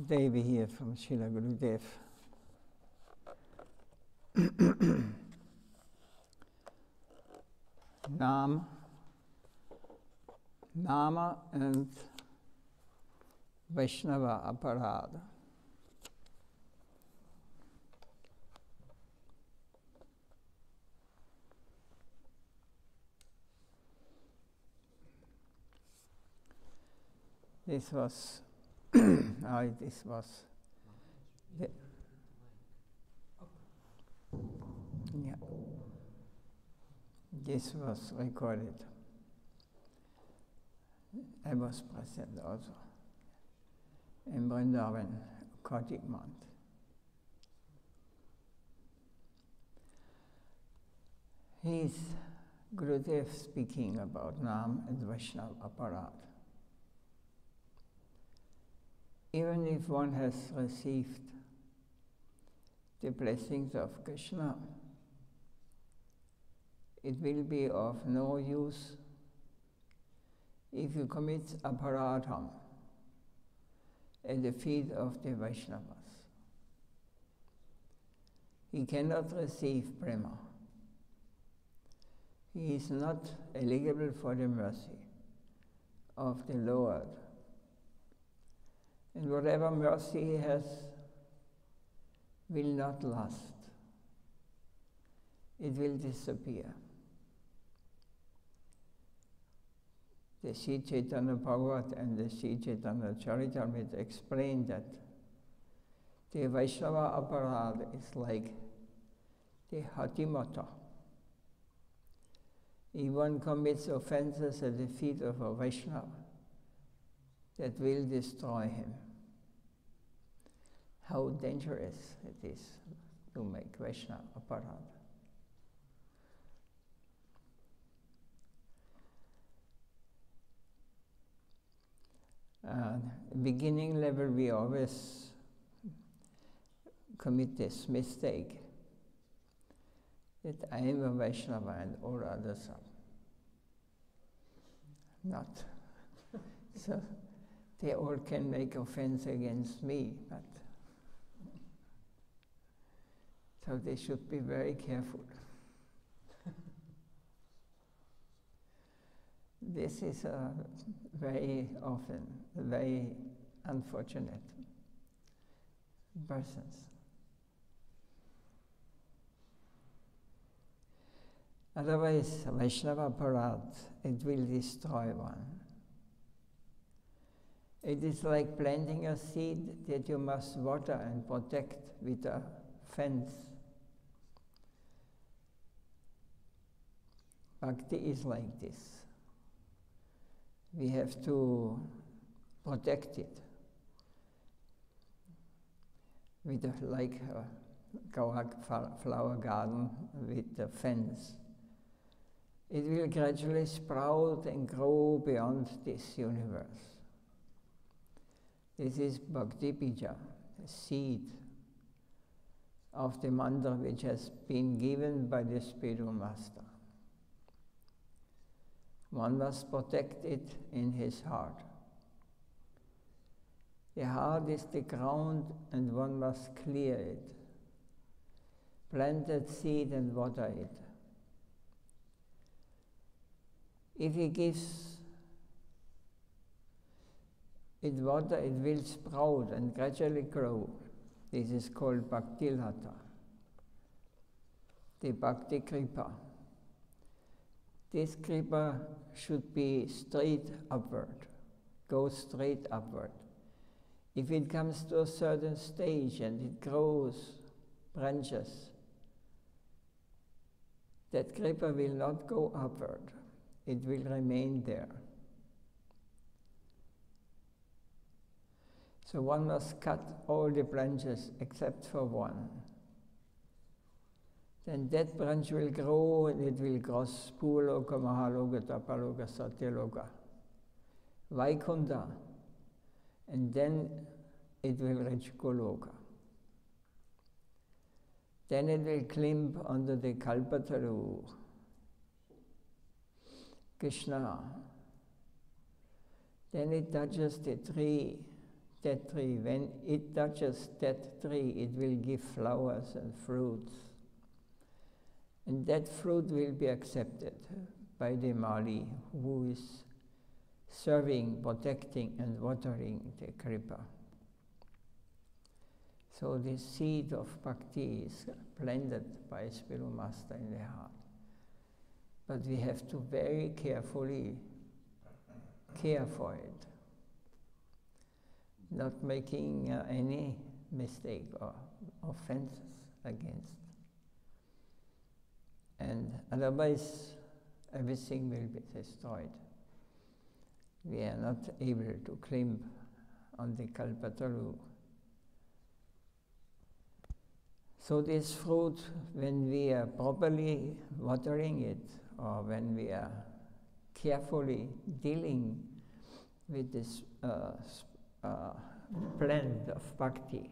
Today we hear from Srila Gurudev. Nama and Vaisnava Aparad. This was this was this was recorded. I was present also in Vrindavan, Kartik month. He is Gurudev speaking about Nam and Vaishnava Aparad. Even if one has received the blessings of Krishna, it will be of no use if you commit aparadham at the feet of the Vaishnavas. He cannot receive prema. He is not eligible for the mercy of the Lord. And whatever mercy he has will not last. It will disappear. The Sri Chaitanya Bhagavat and the Sri Chaitanya Charitamrita explain that the Vaishnava Aparad is like the Hatimata. If one commits offences at the feet of a Vaishnava, that will destroy him. How dangerous it is to make Vaishnava Aparad. Beginning level, we always commit this mistake that I am a Vaishnava and all others are not. So they all can make offense against me, but so they should be very careful. This is very often very unfortunate persons. Otherwise, Vaishnava Aparad, it will destroy one. It is like planting a seed that you must water and protect with a fence. Bhakti is like this. We have to protect it with like a flower garden with a fence. It will gradually sprout and grow beyond this universe. This is Bhakti Bija, the seed of the mantra which has been given by the spiritual master. One must protect it in his heart. The heart is the ground and one must clear it. Plant that seed and water it. If he gives it water, it will sprout and gradually grow. This is called Bhakti Lata, the Bhakti Kripa. This Kripa should be straight upward, go straight upward. If it comes to a certain stage and it grows branches, that Kripa will not go upward, it will remain there. So one must cut all the branches except for one. Then that branch will grow and it will cross Purloka, Mahaloka, Tapaloka, Satyaloka, Vaikunta, and then it will reach Goloka. Then it will climb under the Kalpataru, Krishna. Then it touches the tree, that tree. When it touches that tree, it will give flowers and fruits. And that fruit will be accepted by the Mali, who is serving, protecting, and watering the kripa. So the seed of bhakti is planted by a spiritual master in the heart. But we have to very carefully care for it, not making any mistake or offenses against. And otherwise, everything will be destroyed. We are not able to climb on the Kalpataru. So this fruit, when we are properly watering it, or when we are carefully dealing with this plant of bhakti,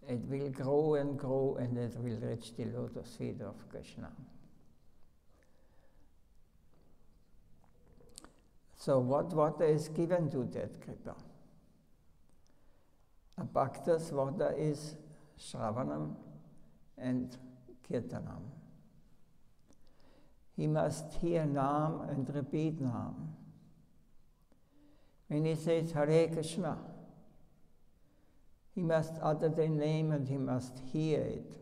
it will grow, and it will reach the lotus feet of Krishna. So what water is given to that kripa? A bhakta's water is Shravanam and Kirtanam. He must hear Nam and repeat Nam. When he says Hare Krishna, he must utter the name and he must hear it.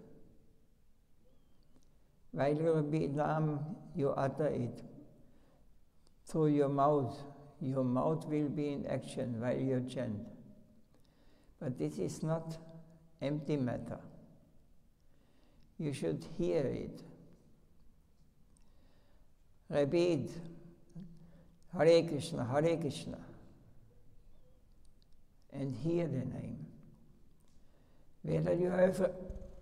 While you repeat Nam, you utter it through your mouth. Your mouth will be in action while you chant. But this is not empty matter. You should hear it. Repeat Hare Krishna, Hare Krishna, and hear the name. Whether you have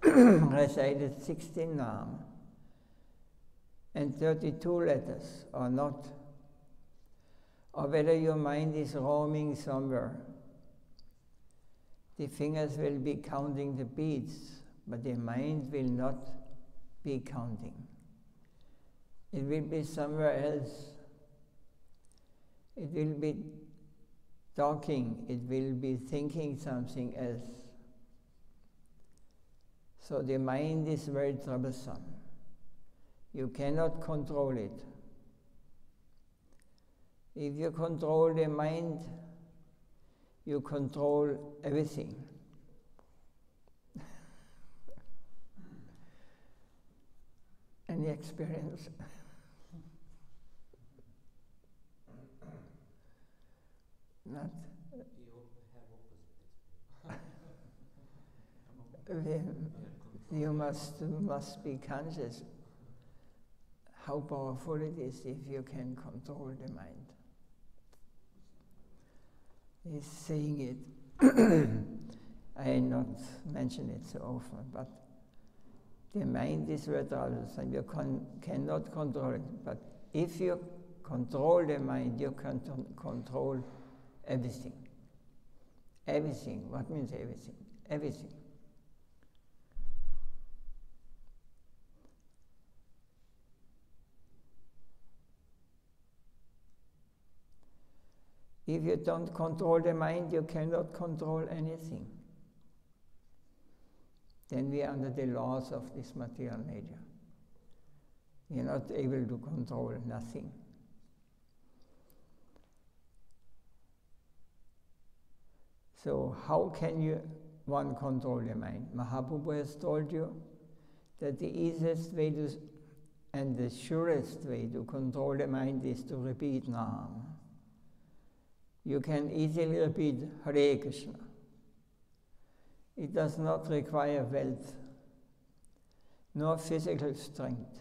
recited 16 Nam and 32 letters or not, or whether your mind is roaming somewhere, the fingers will be counting the beats, but the mind will not be counting. It will be somewhere else. It will be talking, it will be thinking something else. So the mind is very troublesome. You cannot control it. If you control the mind, you control everything. Any experience? Not. You must be conscious how powerful it is if you can control the mind. He's saying it. I not mention it so often, but the mind is very troublesome. You cannot control it. But if you control the mind, you can control everything. Everything. What means everything? Everything. If you don't control the mind, you cannot control anything. Then we are under the laws of this material nature. You're not able to control nothing. So how can one control the mind? Mahaprabhu has told you that the easiest way and the surest way to control the mind is to repeat Nam. You can easily repeat Hare Krishna. It does not require wealth, nor physical strength.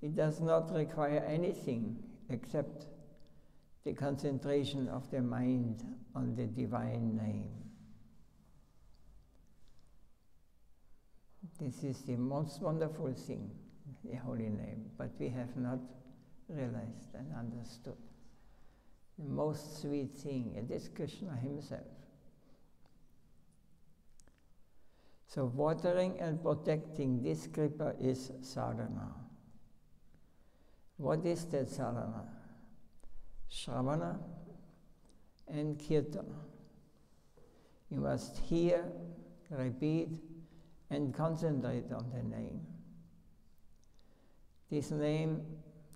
It does not require anything except the concentration of the mind on the divine name. This is the most wonderful thing, the holy name, but we have not realized and understood. The most sweet thing, it is Krishna himself. So watering and protecting this kripa is sadhana. What is that sadhana? Shravana, and kirtan. You must hear, repeat, and concentrate on the name. This name,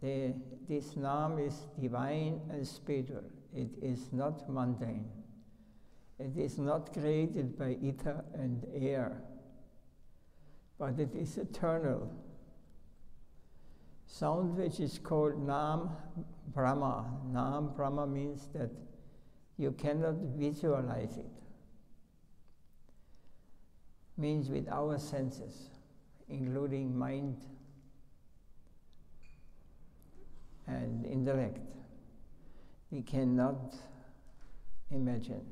this Naam is divine and spiritual. It is not mundane. It is not created by ether and air, but it is eternal. Sound which is called Naam Brahma. Naam Brahma means that you cannot visualize it. Means with our senses, including mind and intellect, we cannot imagine.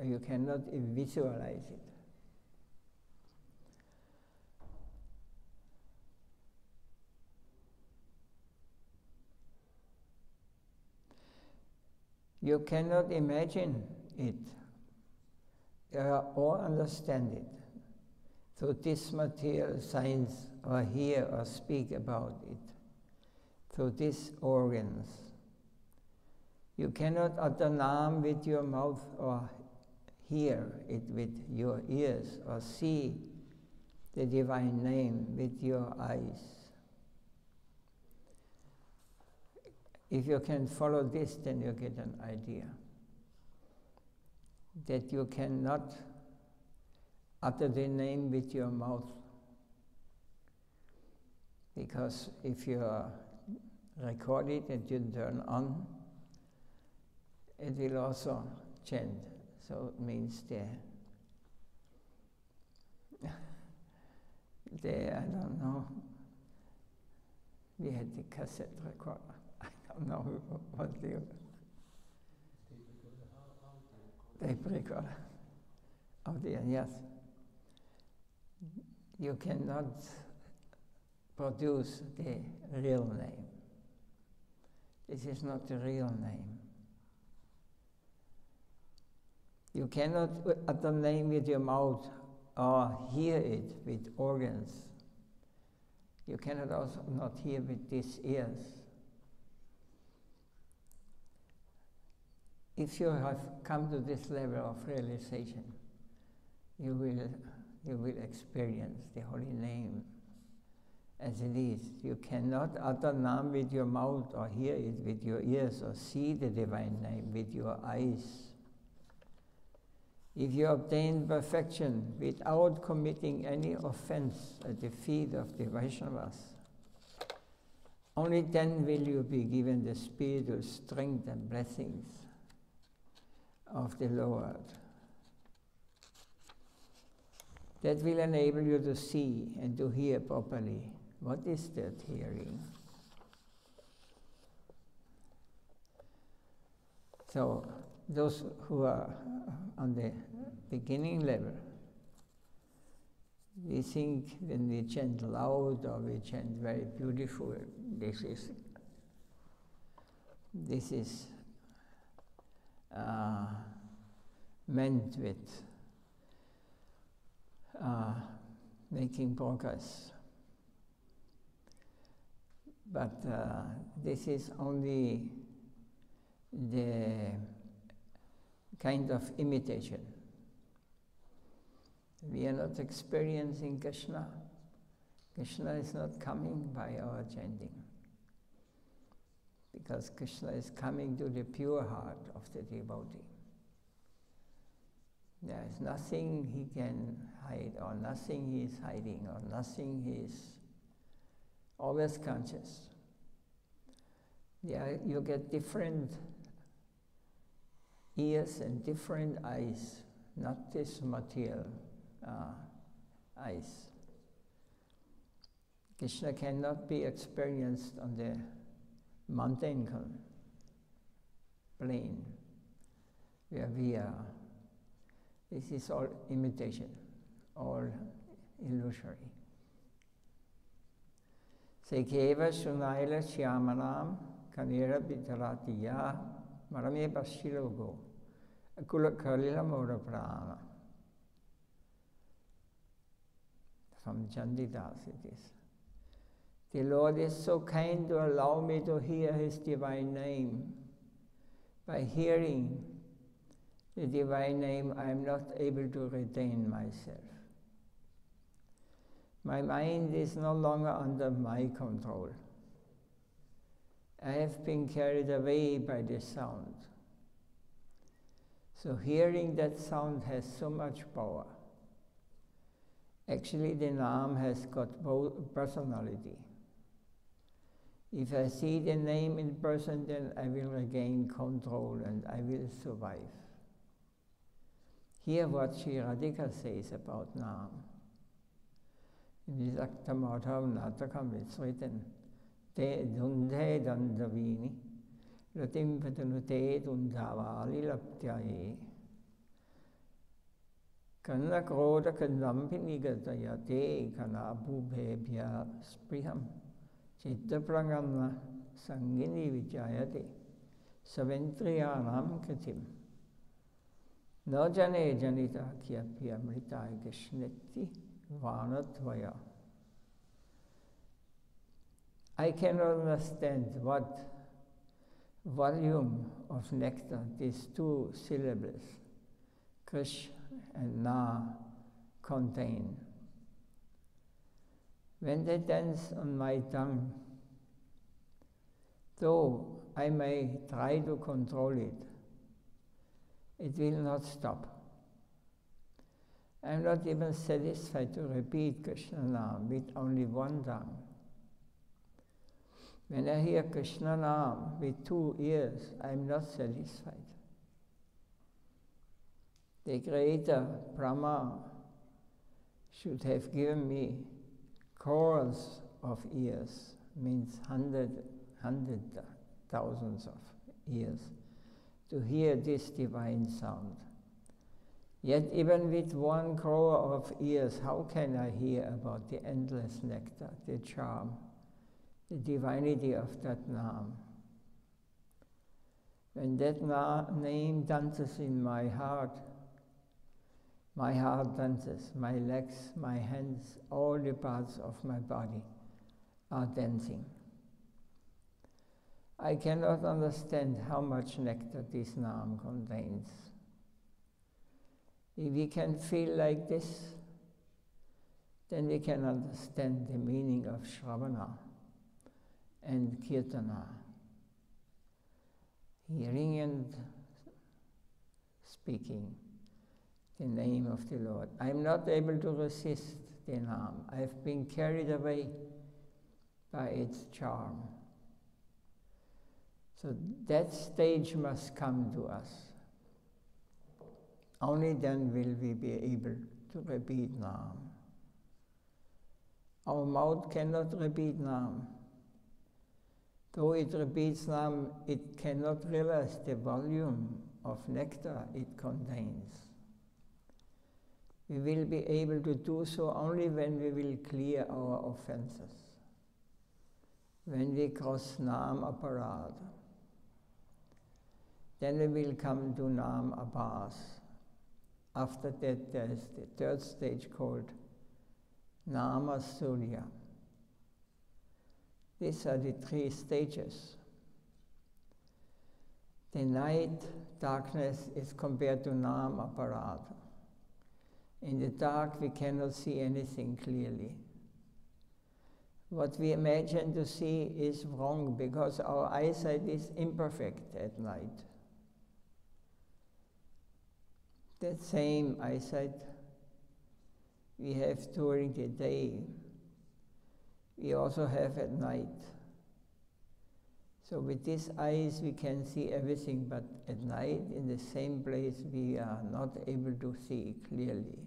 You cannot visualize it. You cannot imagine it or understand it through this material science, or hear or speak about it through these organs. You cannot utter Naam with your mouth or hear it with your ears or see the divine name with your eyes. If you can follow this, then you get an idea that you cannot utter the name with your mouth, because if you record it and you turn on, it will also chant. So it means I don't know, we had the cassette recorder. I don't know what the tape recorder. Oh dear, yes. You cannot produce the real name. This is not the real name. You cannot utter name with your mouth or hear it with organs. You cannot also not hear with these ears. If you have come to this level of realization, you will experience the holy name as it is. You cannot utter Naam with your mouth or hear it with your ears or see the divine name with your eyes. If you obtain perfection without committing any offence at the feet of the Vaisnavas, only then will you be given the spiritual strength and blessings of the Lord. That will enable you to see and to hear properly. What is that hearing? So those who are on the beginning level, we think when we chant loud or we chant very beautiful, this is meant with making progress. But this is only the kind of imitation. We are not experiencing Krishna. Krishna is not coming by our chanting, because Krishna is coming to the pure heart of the devotee. There is nothing he can hide, or nothing he is hiding, or nothing he is always conscious. Yeah, you get different ears and different eyes, not this material eyes. Krishna cannot be experienced on the mountain plane where we are. This is all imitation, all illusory. Sekeva Sunaila Shyamanam Kanira Bitaratiya Marame Bashilogo Akula Kalila Mora Prana. From Chandidas it is. The Lord is so kind to allow me to hear His divine name By hearing the divine name, I am not able to retain myself. My mind is no longer under my control. I have been carried away by the sound. So hearing that sound has so much power. Actually, the name has got both personality. If I see the name in person, then I will regain control and I will survive. Hear what Sri Radhika says about Nam. In Visakta Madhav Natakam it's written, Te dundhe dandavini, ratim patanute dundavali laptyaye. Kanna kroda kandampini gataya te kana abhubhebhya spriham. Chitta prangana sangini vichayate saventriyanam kritim. No jane janita kyapya mritai krishneti vanatvaya. I cannot understand what volume of nectar these two syllables, Krish and Na, contain. When they dance on my tongue, though I may try to control it, it will not stop. I am not even satisfied to repeat Krishna Nam with only one tongue. When I hear Krishna Nam with 2 ears, I am not satisfied. The Creator, Brahma, should have given me crores of ears, means hundred thousands of ears, to hear this divine sound. Yet even with 1 crore of ears, how can I hear about the endless nectar, the charm, the divinity of that Nam? When that name dances in my heart dances, my legs, my hands, all the parts of my body are dancing. I cannot understand how much nectar this Nam contains. If we can feel like this, then we can understand the meaning of Shravana and Kirtana, hearing and speaking the name of the Lord. I am not able to resist the Nam. I have been carried away by its charm. So that stage must come to us. Only then will we be able to repeat Nam. Our mouth cannot repeat Nam. Though it repeats Nam, it cannot realize the volume of nectar it contains. We will be able to do so only when we will clear our offenses, when we cross Nam Aparad. Then we will come to Nam Abhas. After that, there is the 3rd stage called Nama Surya. These are the 3 stages. The night darkness is compared to Nam Aparad. In the dark, we cannot see anything clearly. What we imagine to see is wrong because our eyesight is imperfect at night. That same eyesight we have during the day, we also have at night. So with these eyes we can see everything, but at night in the same place we are not able to see clearly.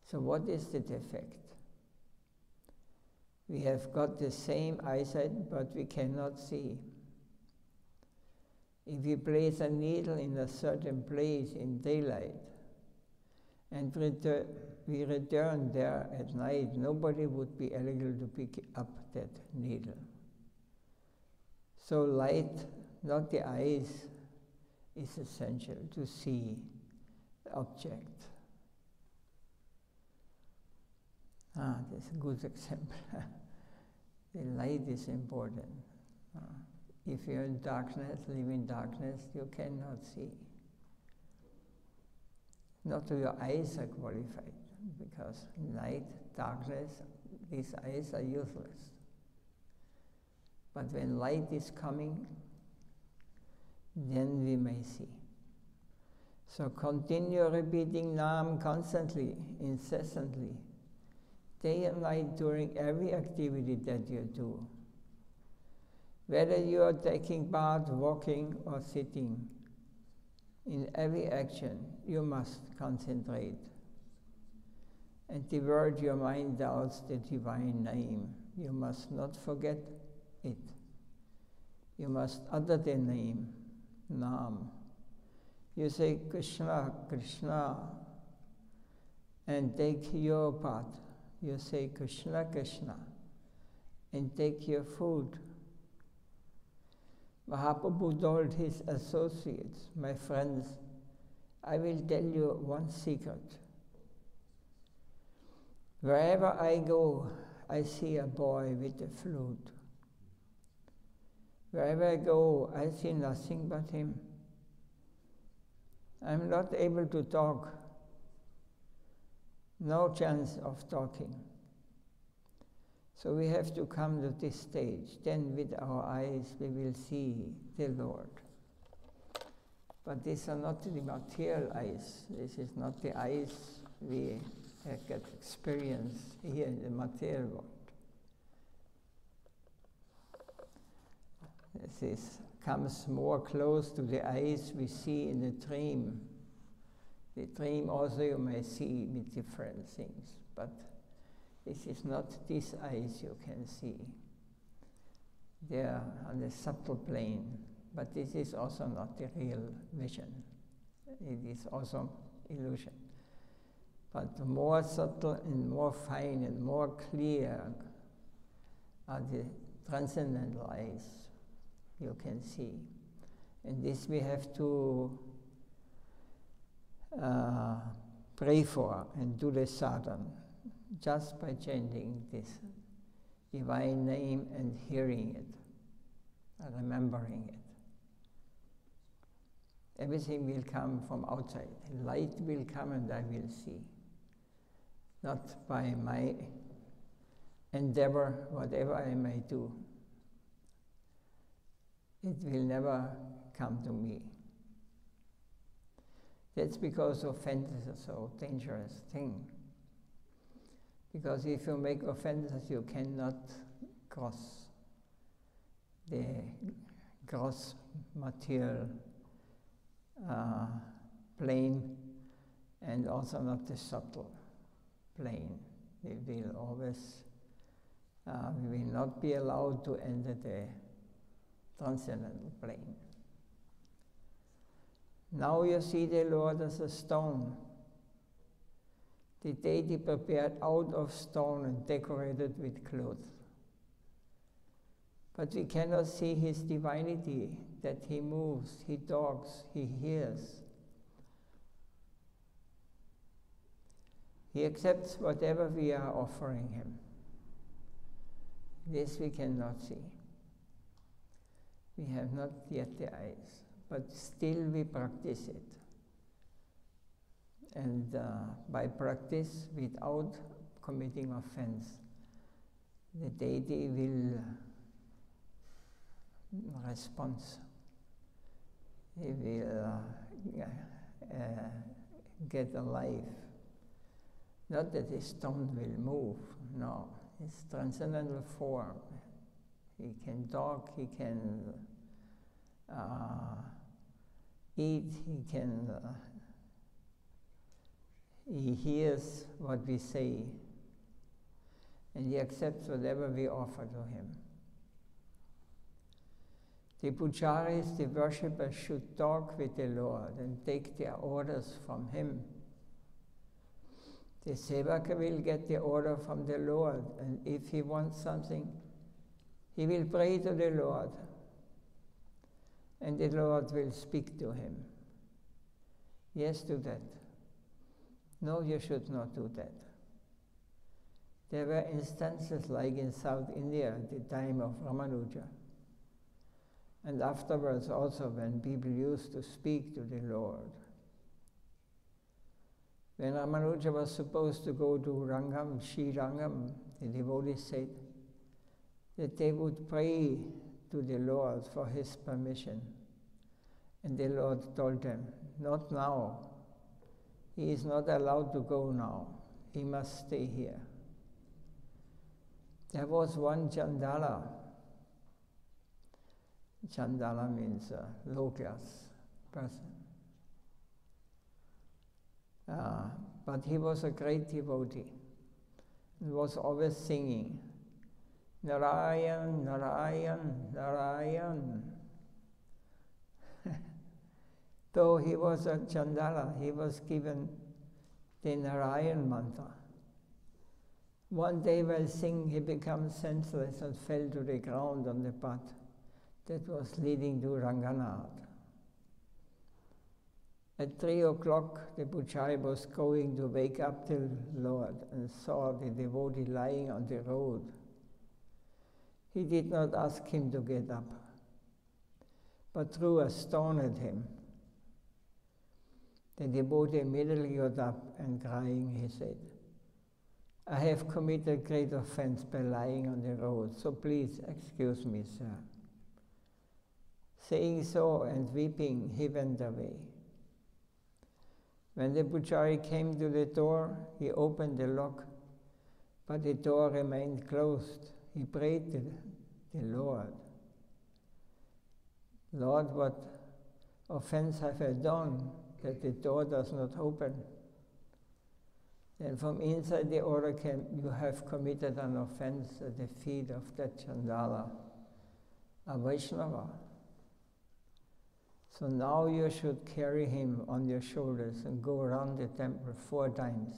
So what is the defect? We have got the same eyesight, but we cannot see. If we place a needle in a certain place in daylight, and we return there at night, nobody would be able to pick up that needle. So light, not the eyes, is essential to see the object. That's a good example. The light is important. If you're in darkness, live in darkness, you cannot see. Not your eyes are qualified, because night, darkness, these eyes are useless. But when light is coming, then we may see. So continue repeating Nam constantly, incessantly, day and night during every activity that you do. Whether you are taking part, walking or sitting, in every action you must concentrate and divert your mind towards the divine name. You must not forget it. You must utter the name, Nam. You say Krishna, Krishna, and take your part. You say Krishna, Krishna, and take your food. Mahaprabhu told his associates, my friends, I will tell you one secret. Wherever I go, I see a boy with a flute. Wherever I go, I see nothing but him. I'm not able to talk. No chance of talking. So we have to come to this stage. Then with our eyes we will see the Lord. But these are not the material eyes. This is not the eyes we get experience here in the material world. This comes more close to the eyes we see in the dream. The dream also you may see with different things, but this is not these eyes you can see. They are on the subtle plane, but this is also not the real vision. It is also illusion. But the more subtle and more fine and more clear are the transcendental eyes you can see. And this we have to pray for and do the sadhana just by chanting this divine name and hearing it, and remembering it. Everything will come from outside. Light will come and I will see. Not by my endeavor, whatever I may do. It will never come to me. That's because offense is a so dangerous thing. Because if you make offenses, you cannot cross the gross material plane, and also not the subtle plane. We will always, we will not be allowed to enter the transcendental plane. Now you see the Lord as a stone. The deity prepared out of stone and decorated with clothes. But we cannot see his divinity, that he moves, he talks, he hears. He accepts whatever we are offering him. This we cannot see. We have not yet the eyes, but still we practice it. And by practice, without committing offense, the deity will respond. He will get alive. Not that the stone will move, no. It's transcendental form. He can talk, he can eat, he hears what we say, and he accepts whatever we offer to him. The pujaris, the worshippers, should talk with the Lord and take their orders from him. The Sadhaka will get the order from the Lord, and if he wants something, he will pray to the Lord, and the Lord will speak to him. Yes, do that. No, you should not do that. There were instances like in South India at the time of Ramanuja. And afterwards also when people used to speak to the Lord. When Ramanuja was supposed to go to Rangam, Sri Rangam, the devotees said that they would pray to the Lord for his permission. And the Lord told them, not now. He is not allowed to go now. He must stay here. There was one Chandala. Chandala means low class person. But he was a great devotee. He was always singing, Narayan, Narayan, Narayan. Though he was a Chandala, he was given the Narayan mantra. One day while singing, he became senseless and fell to the ground on the path that was leading to Ranganath. At 3 o'clock, the Pujari was going to wake up the Lord and saw the devotee lying on the road. He did not ask him to get up, but threw a stone at him. The devotee immediately got up and crying, he said, I have committed great offence by lying on the road, so please excuse me, sir. Saying so and weeping, he went away. When the Pujari came to the door, he opened the lock, but the door remained closed. He prayed to the Lord. Lord, what offence have I done that the door does not open? Then from inside the order came, you have committed an offence at the feet of that Chandala, a Vaisnava. So now you should carry him on your shoulders and go around the temple 4 times.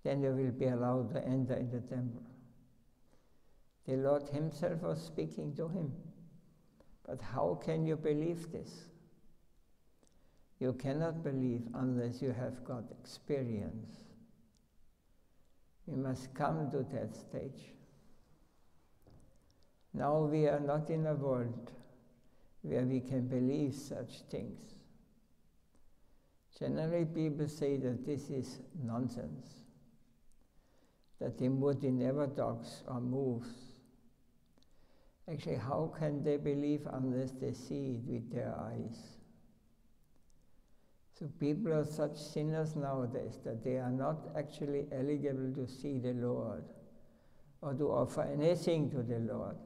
Then you will be allowed to enter in the temple. The Lord himself was speaking to him. But how can you believe this? You cannot believe unless you have got experience. You must come to that stage. Now we are not in a world where we can believe such things. Generally people say that this is nonsense, that the Muni never talks or moves. Actually, how can they believe unless they see it with their eyes? So people are such sinners nowadays that they are not actually eligible to see the Lord or to offer anything to the Lord.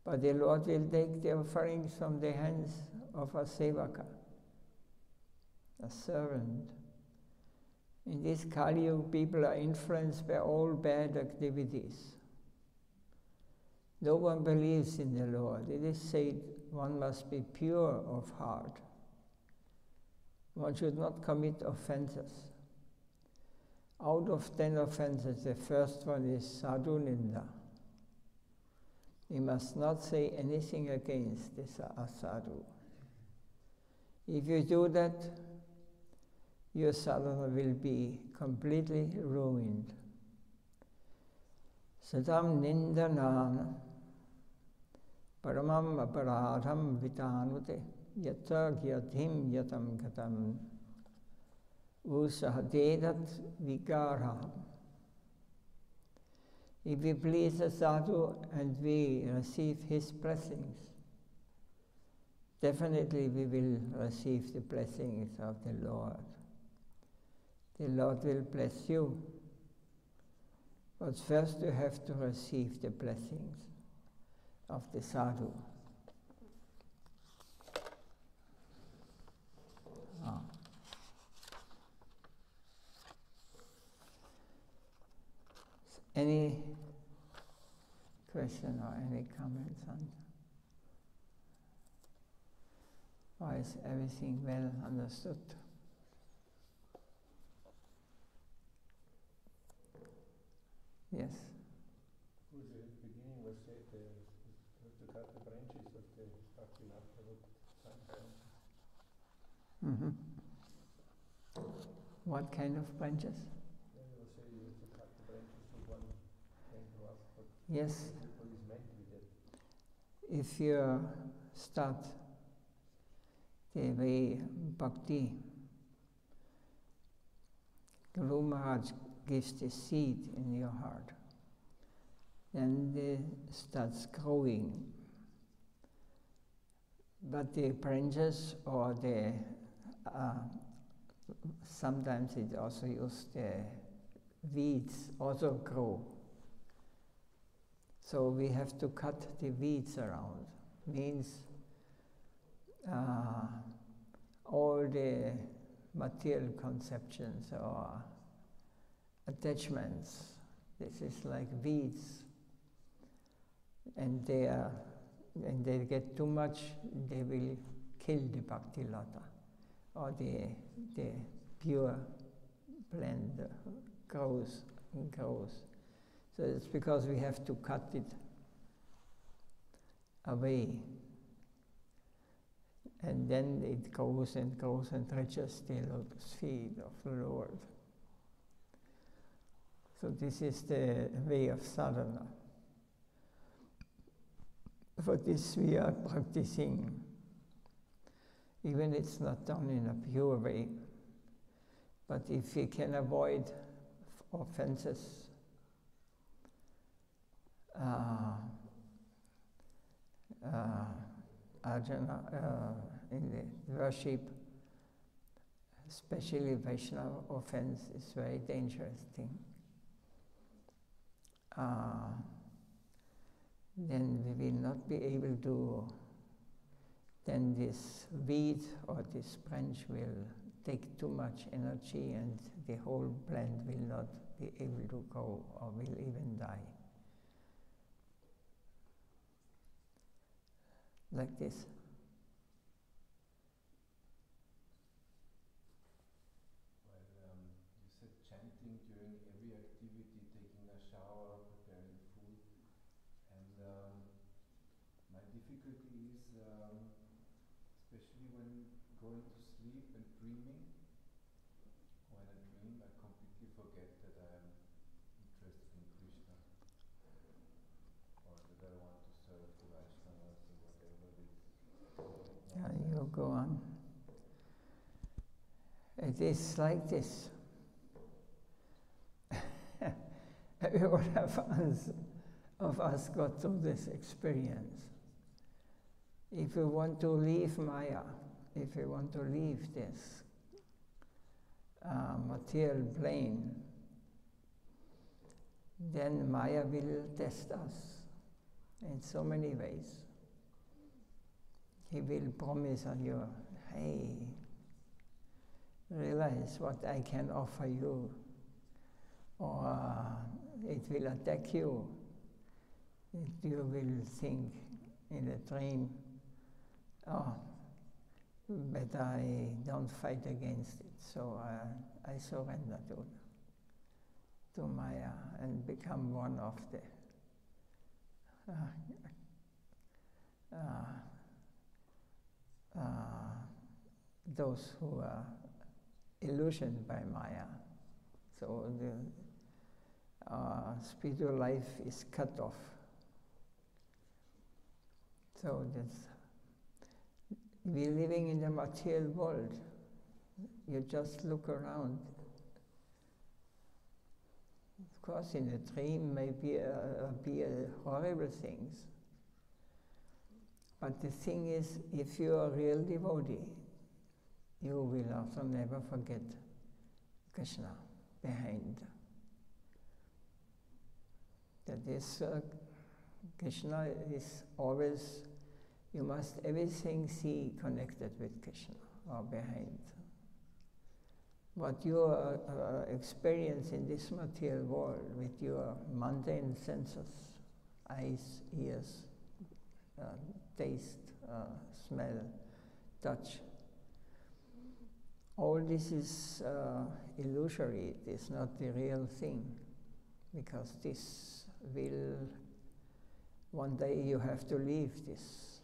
But the Lord will take the offerings from the hands of a sevaka, a servant. In this Kali Yuga, people are influenced by all bad activities. No one believes in the Lord. It is said one must be pure of heart. One should not commit offenses. Out of 10 offenses, the first one is sadhu ninda. We must not say anything against this sadhu. If you do that, your sadhana will be completely ruined. Sadam nindanam paramam aparadham vitanute yatra gyatim yatam gatam usahadedat vikaraham. If we please a sadhu and we receive his blessings, definitely we will receive the blessings of the Lord. The Lord will bless you. But first you have to receive the blessings of the sadhu. Any question or any comments on that? Or is everything well understood? Yes? Who at the beginning was said to cut the branches of the Bhakti Mm-hmm. What kind of branches? Then you say you have to cut the branches of one thing to us, but yes. what is meant with it? if you start the way Bhakti, Guru Maharaj gives the seed in your heart, then it starts growing. But the branches or the sometimes it also uses the weeds also grow. So we have to cut the weeds around. Means all the material conceptions or attachments. This is like weeds, and when they get too much, they will kill the bhakti lata, or the pure blend grows and grows. So it's because we have to cut it away, and then it grows and grows and reaches the lotus feet of the Lord. So this is the way of sadhana. For this we are practicing, even it's not done in a pure way, but if we can avoid offenses, Arjuna, in the worship, especially Vaisnava offense is a very dangerous thing. Then we will not be able to, then this weed or this branch will take too much energy and the whole plant will not be able to grow or will even die. Like this. Well, you said chanting during every activity, taking a shower, preparing food, and my difficulty is, especially when going to sleep and dreaming. When I dream, I completely forget that I am interested in Krishna, or that I want to serve the Vaisnavas or whatever it is. Yeah, you go on. It is like this. Every one of us got through this experience. If you want to leave Maya, if you want to leave this material plane, then Maya will test us in so many ways. He will promise you, hey, realize what I can offer you, or it will attack you. You will think in a dream, oh, but I don't fight against it, so I surrender to Maya and become one of the those who are illusioned by Maya. So the spiritual life is cut off. So we're living in the material world. You just look around. Of course, in a dream may be horrible things. But the thing is, if you are a real devotee, you will also never forget Krishna behind. That is, Krishna is always, you must everything see connected with Krishna or behind. What you experience in this material world with your mundane senses, eyes, ears, taste, smell, touch, all this is illusory. It is not the real thing, because this will, one day you have to leave this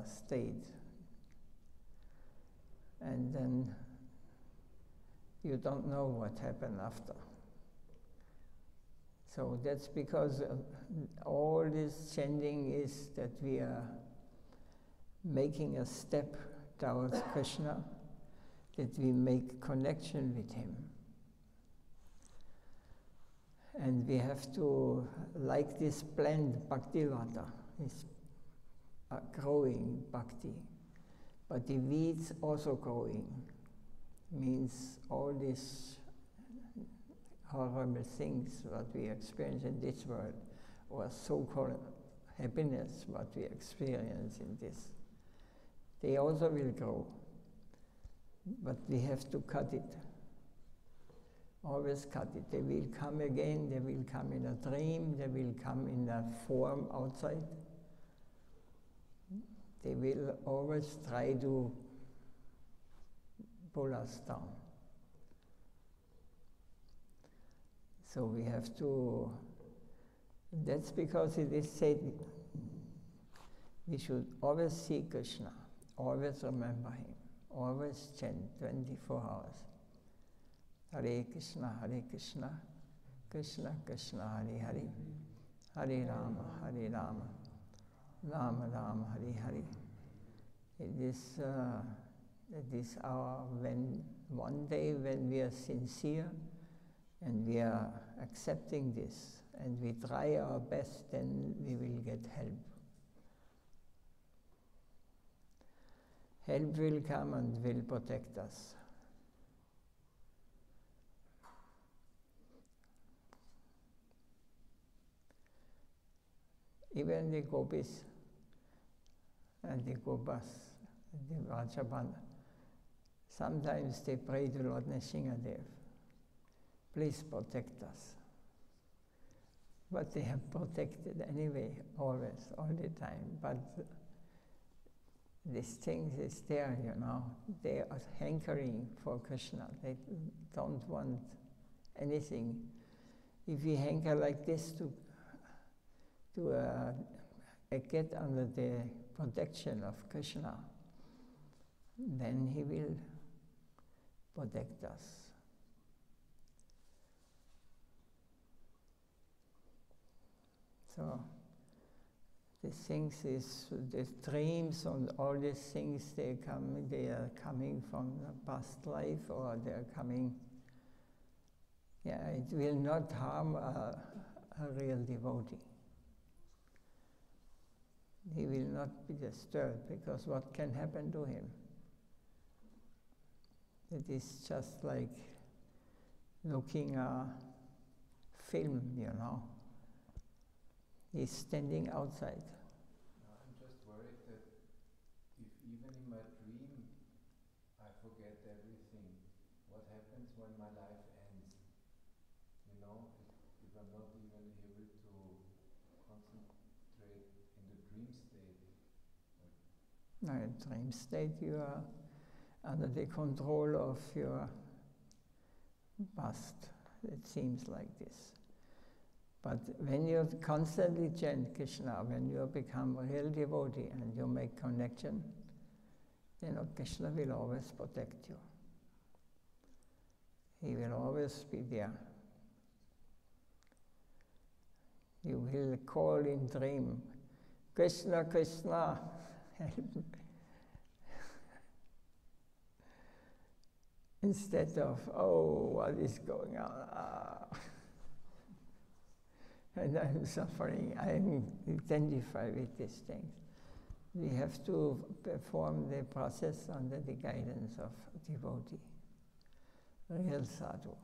state, and then you don't know what happened after. So that's because all this chanting is that we are making a step towards Krishna, that we make connection with him. And we have to, like this plant, Bhakti Radha, is growing Bhakti. But the weeds also growing, means all these horrible things that we experience in this world, or so-called happiness, what we experience in this, they also will grow. But we have to cut it. Always cut it. They will come again, they will come in a dream, they will come in a form outside. They will always try to pull us down. So we have to, that's because it is said we should always see Krishna, always remember him, always chant 24 hours. Hare Krishna, Krishna Krishna, Hare Hare, Hare Rama, Rama Rama, Hare Hare. It is our, when one day when we are sincere and we are accepting this and we try our best, then we will get help. Help will come and will protect us. Even the gopis and the gopas, the Vrajabana, sometimes they pray to Lord Nrsingadev, please protect us. But they have protected anyway, always, all the time. But these things is there, you know. They are hankering for Krishna. They don't want anything. If we hanker like this to get under the protection of Krishna, then he will protect us. So the things is, the dreams and all these things, they are coming from the past life, or they are coming, it will not harm a real devotee. He will not be disturbed, because what can happen to him? It is just like looking a film, you know. He's standing outside. I'm just worried that if even in my dream I forget everything, what happens when my life ends? You know, if I'm not even able to concentrate in the dream state. No, in dream state you are under the control of your past. It seems like this. But when you constantly chant Krishna, when you become a real devotee and you make connection, you know, Krishna will always protect you. He will always be there. You will call in dream, Krishna, Krishna, help me. Instead of, oh, what is going on? And I'm suffering, I'm identified with these things. We have to perform the process under the guidance of a devotee, real sadhu.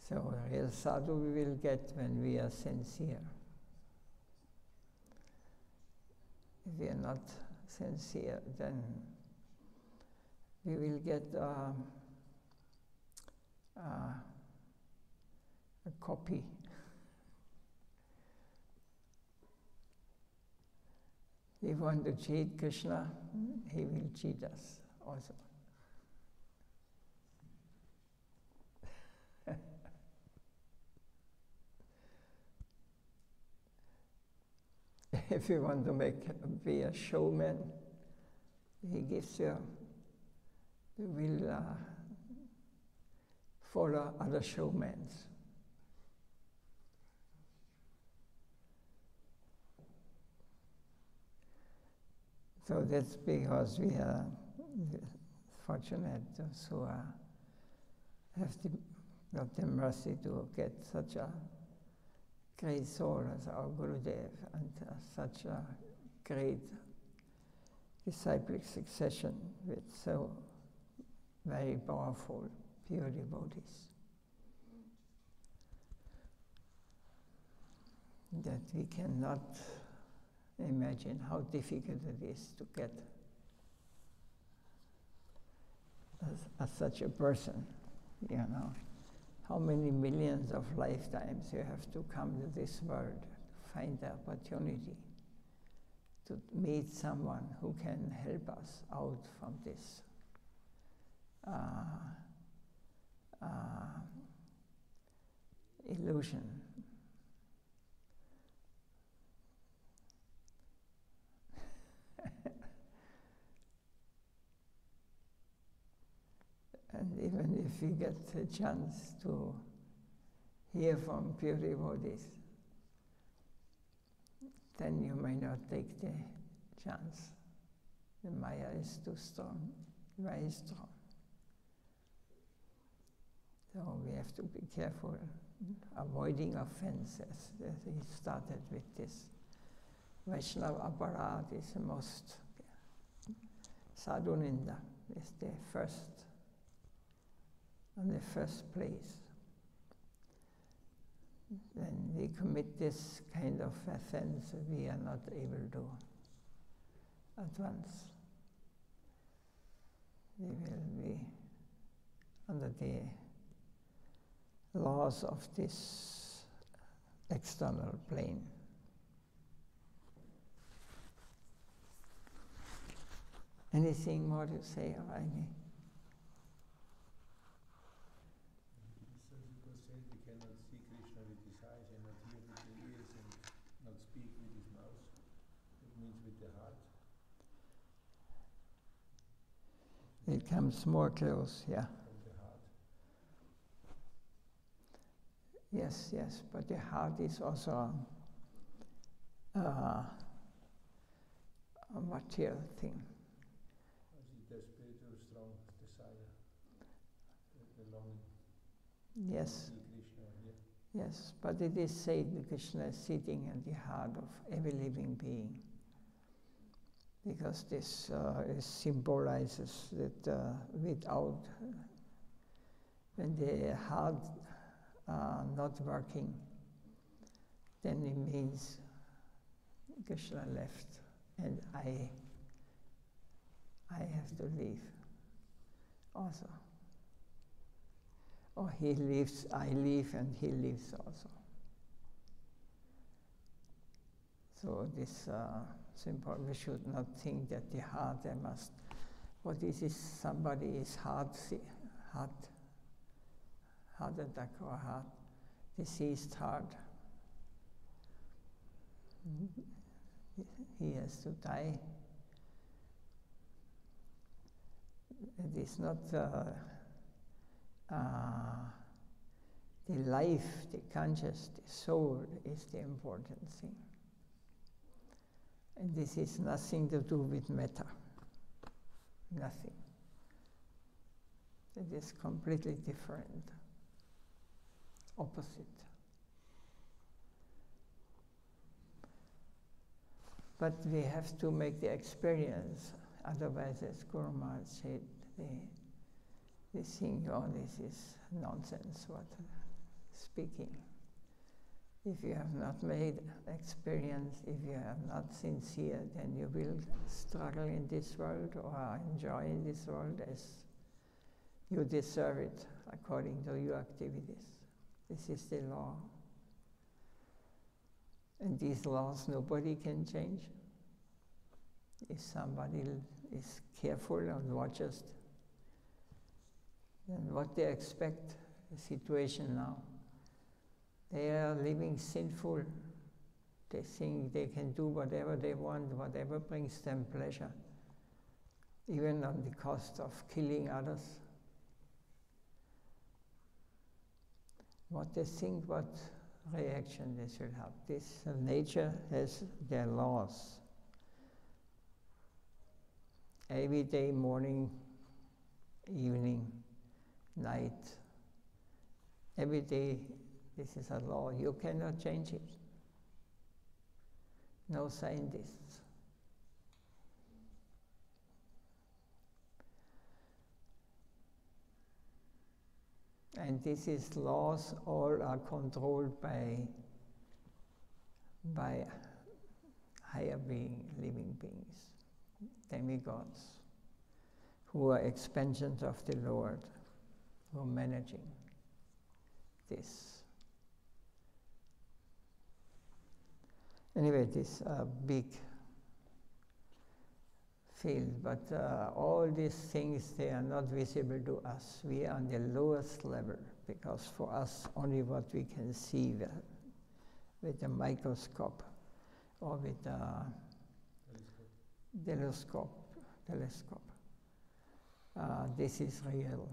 So a real sadhu we will get when we are sincere. If we are not sincere, then we will get a copy. If we want to cheat Krishna, he will cheat us also. If you want to be a showman, he gives you, will follow other showmen. So that's because we are fortunate, those who got the mercy to get such a great soul as our Gurudev and such a great disciplic succession with so very powerful, pure devotees. That we cannot imagine how difficult it is to get as such a person, you know. How many millions of lifetimes you have to come to this world to find the opportunity to meet someone who can help us out from this illusion. And even if we get a chance to hear from pure devotees, then you may not take the chance. The Maya is too strong, very strong. So we have to be careful, avoiding offenses. He started with this. Vaisnava aparat is the most, sadhuninda is the first, on the first place. When we commit this kind of offense, we are not able to advance. We will be under the laws of this external plane. Anything more to say, Raimi? We cannot see Krishna with his eyes and not hear with the ears and not speak with his mouth. It means with the heart. It comes more close, yeah. From the heart. Yes, yes, but the heart is also a material thing. The spiritual strong desire, the longing. Yes. To see Krishna here. Yes, but it is said that Krishna is sitting in the heart of every living being, because this symbolizes that without, when the heart not working, then it means Krishna left and I have to leave also. Or he leaves, I leave, and he leaves also. So this simple, we should not think that the heart, there must, what is this, somebody is heart attack or heart, diseased heart. He has to die. It is not the life, the conscious, the soul is the important thing. And this is nothing to do with matter. Nothing. It is completely different, opposite. But we have to make the experience, otherwise, as Guru Maharaj said, they think, oh, this is nonsense, what speaking. If you have not made experience, if you have not sincere, then you will struggle in this world or enjoy in this world as you deserve it according to your activities. This is the law. And these laws nobody can change. If somebody is careful and watches, then what they expect, the situation now. They are living sinful. They think they can do whatever they want, whatever brings them pleasure, even on the cost of killing others. what they think, what reaction they should have. This nature has their laws. Every day, morning, evening, night, every day, this is a law. You cannot change it. No scientists. And this is laws, all are controlled by higher being, living beings, demigods, who are expansions of the Lord, who are managing this. Anyway, this big field, but all these things, they are not visible to us. We are on the lowest level, because for us, only what we can see with a microscope or with a telescope. This is real.